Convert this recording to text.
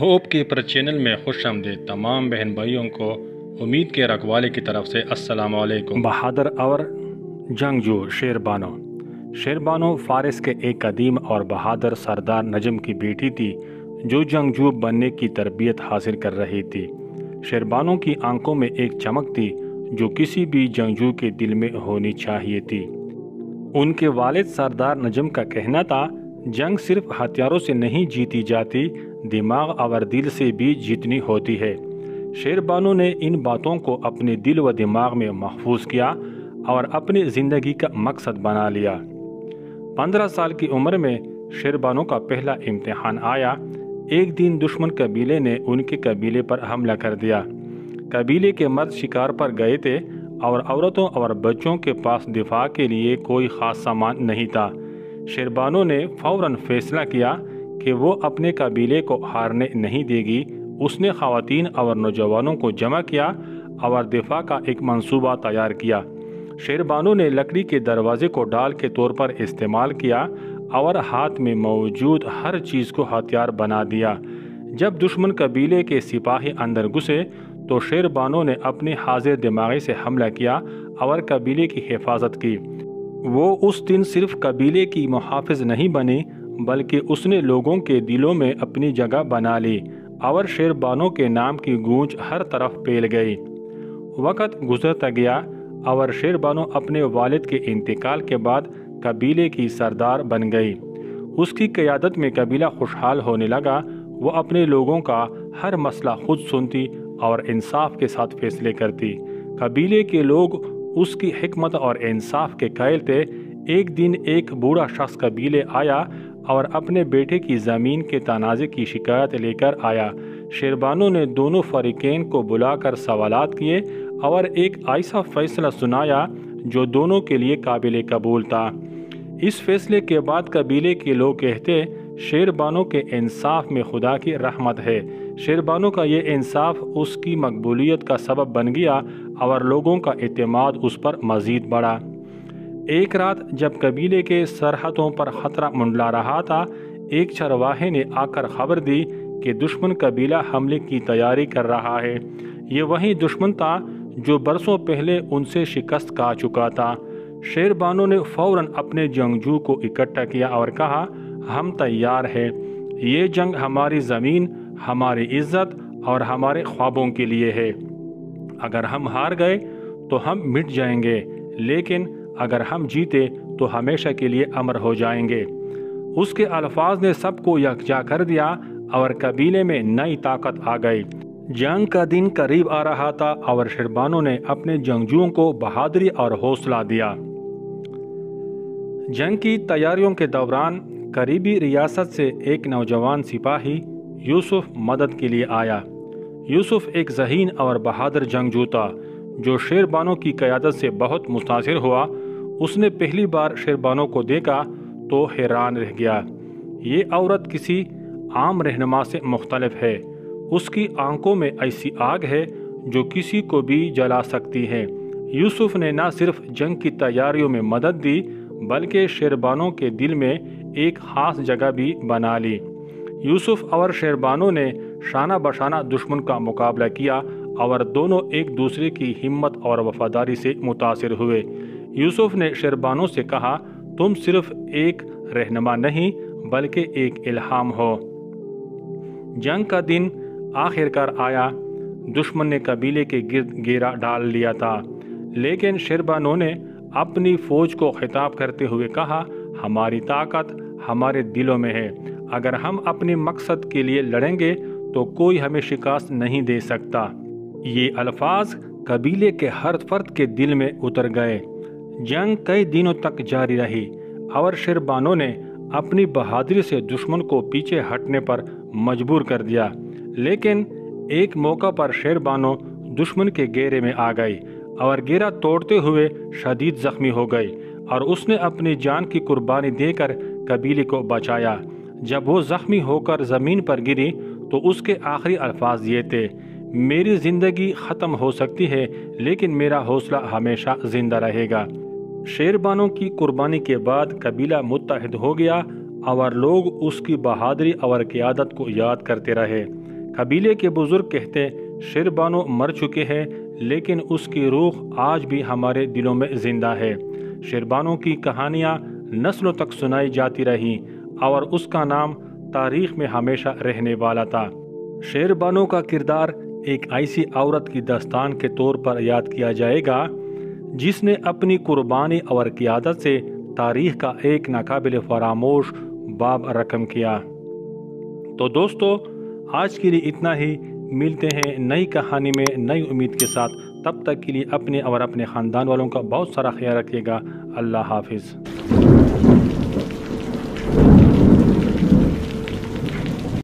Hope keeper channel میں خوش آمدید تمام بہن بھائیوں کو امید کے رکھوالے کی طرف سے السلام علیکم۔ بہادر اور جنگجو شیر بانو فارس کے ایک قدیم اور بہادر سردار نجم کی بیٹی تھی جو جنگجو بننے کی تربیت حاصل کر رہی تھی۔ شیر بانو کی آنکھوں میں ایک چمک تھی جو کسی بھی جنگجو کے دل میں ہونی چاہیے تھی۔ ان کے والد سردار نجم کا کہنا تھا، جنگ صرف ہتھیاروں سے نہیں جیتی جاتی، دماغ اور دل سے بھی جیتنی ہوتی ہے۔ شیر بانو نے ان باتوں کو اپنے دل و دماغ میں محفوظ کیا اور اپنی زندگی کا مقصد بنا لیا۔ 15 سال کی عمر میں شیر بانو کا پہلا امتحان آیا۔ ایک دن دشمن قبیلے نے ان کے قبیلے پر حملہ کر دیا۔ قبیلے کے مرد شکار پر گئے تھے اور عورتوں اور بچوں کے پاس دفاع کے لیے کوئی خاص سامان نہیں تھا۔ شیر بانو نے فوراً فیصلہ کیا کہ وہ اپنے قبیلے کو ہارنے نہیں دے گی۔ اس نے خواتین اور نوجوانوں کو جمع کیا اور دفاع کا ایک منصوبہ تیار کیا۔ شیر بانو نے لکڑی کے دروازے کو ڈال کے طور پر استعمال کیا اور ہاتھ میں موجود ہر چیز کو ہتھیار بنا دیا۔ جب دشمن قبیلے کے سپاہی اندر گھسے تو شیر بانو نے اپنی حاضر دماغی سے حملہ کیا اور قبیلے کی حفاظت کی۔ وہ اس دن صرف قبیلے کی محافظ نہیں بنی بلکہ اس نے لوگوں کے دلوں میں اپنی جگہ بنا لی اور شیر بانو کے نام کی گونج ہر طرف پھیل گئی۔ وقت گزرتا گیا اور شیر بانو اپنے والد کے انتقال کے بعد قبیلے کی سردار بن گئی۔ اس کی قیادت میں قبیلہ خوشحال ہونے لگا۔ وہ اپنے لوگوں کا ہر مسئلہ خود سنتی اور انصاف کے ساتھ فیصلے کرتی۔ قبیلے کے لوگ اس کی حکمت اور انصاف کے قائل تھے۔ ایک دن ایک بوڑھا شخص قبیلے آیا اور اپنے بیٹے کی زمین کے تنازع کی شکایت لے کر آیا۔ شیر بانو نے دونوں فریقین کو بلا کر سوالات کیے اور ایک ایسا فیصلہ سنایا جو دونوں کے لیے قابل قبول تھا۔ اس فیصلے کے بعد قبیلے کے لوگ کہتے، شیر بانو کے انصاف میں خدا کی رحمت ہے۔ شیر بانو کا یہ انصاف اس کی مقبولیت کا سبب بن گیا اور لوگوں کا اعتماد اس پر مزید بڑھا۔ ایک رات جب قبیلے کے سرحدوں پر خطرہ منڈلا رہا تھا، ایک چرواہے نے آ کر خبر دی کہ دشمن قبیلہ حملے کی تیاری کر رہا ہے۔ یہ وہی دشمن تھا جو برسوں پہلے ان سے شکست کھا چکا تھا۔ شیر بانو نے فوراً اپنے جنگجو کو اکٹھا کیا اور کہا، ہم تیار ہیں۔ یہ جنگ ہماری زمین، ہماری عزت اور ہمارے خوابوں کے لیے ہے۔ اگر ہم ہار گئے تو ہم مٹ جائیں گے، لیکن اگر ہم جیتے تو ہمیشہ کے لیے امر ہو جائیں گے۔ اس کے الفاظ نے سب کو یکجا کر دیا اور قبیلے میں نئی طاقت آ گئی۔ جنگ کا دن قریب آ رہا تھا اور شیر بانو نے اپنے جنگجوؤں کو بہادری اور حوصلہ دیا۔ جنگ کی تیاریوں کے دوران قریبی ریاست سے ایک نوجوان سپاہی یوسف مدد کے لیے آیا۔ یوسف ایک ذہین اور بہادر جنگجو تھا جو شیر بانو کی قیادت سے بہت متاثر ہوا۔ اس نے پہلی بار شیر بانو کو دیکھا تو حیران رہ گیا۔ یہ عورت کسی عام رہنما سے مختلف ہے۔ اس کی آنکھوں میں ایسی آگ ہے جو کسی کو بھی جلا سکتی ہے۔ یوسف نے نہ صرف جنگ کی تیاریوں میں مدد دی بلکہ شیر بانو کے دل میں ایک خاص جگہ بھی بنا لی۔ یوسف اور شیر بانو نے شانہ بشانہ دشمن کا مقابلہ کیا اور دونوں ایک دوسرے کی ہمت اور وفاداری سے متاثر ہوئے۔ یوسف نے شیر بانو سے کہا، تم صرف ایک رہنما نہیں بلکہ ایک الہام ہو۔ جنگ کا دن آخر کار آیا۔ دشمن نے قبیلے کے گرد گھیرا ڈال لیا تھا، لیکن شیر بانو نے اپنی فوج کو خطاب کرتے ہوئے کہا، ہماری طاقت ہمارے دلوں میں ہے۔ اگر ہم اپنے مقصد کے لیے لڑیں گے تو کوئی ہمیں شکست نہیں دے سکتا۔ یہ الفاظ قبیلے کے ہر فرد کے دل میں اتر گئے۔ جنگ کئی دنوں تک جاری رہی اور شیر بانو نے اپنی بہادری سے دشمن کو پیچھے ہٹنے پر مجبور کر دیا۔ لیکن ایک موقع پر شیر بانو دشمن کے گھیرے میں آ گئی اور گھیرا توڑتے ہوئے شدید زخمی ہو گئی اور اس نے اپنی جان کی قربانی دے کر قبیلے کو بچایا۔ جب وہ زخمی ہو کر زمین پر گری تو اس کے آخری الفاظ یہ تھے، میری زندگی ختم ہو سکتی ہے لیکن میرا حوصلہ ہمیشہ زندہ رہے گا۔ شیر بانو کی قربانی کے بعد قبیلہ متحد ہو گیا اور لوگ اس کی بہادری اور قیادت کو یاد کرتے رہے۔ قبیلے کے بزرگ کہتے شیر بانو مر چکے ہیں لیکن اس کی روح آج بھی ہمارے دلوں میں زندہ ہے۔ شیر بانو کی کہانیاں نسلوں تک سنائی جاتی رہی اور اس کا نام تاریخ میں ہمیشہ رہنے والا تھا۔ شیر بانو کا کردار ایک ایسی عورت کی داستان کے طور پر یاد کیا جائے گا جس نے اپنی قربانی اور قیادت سے تاریخ کا ایک ناقابل فراموش باب رقم کیا۔ تو دوستو آج کے لیے اتنا ہی، ملتے ہیں نئی کہانی میں نئی امید کے ساتھ۔ تب تک کے لیے اپنے اور اپنے خاندان والوں کا بہت سارا خیال رکھیے گا۔ اللہ حافظ۔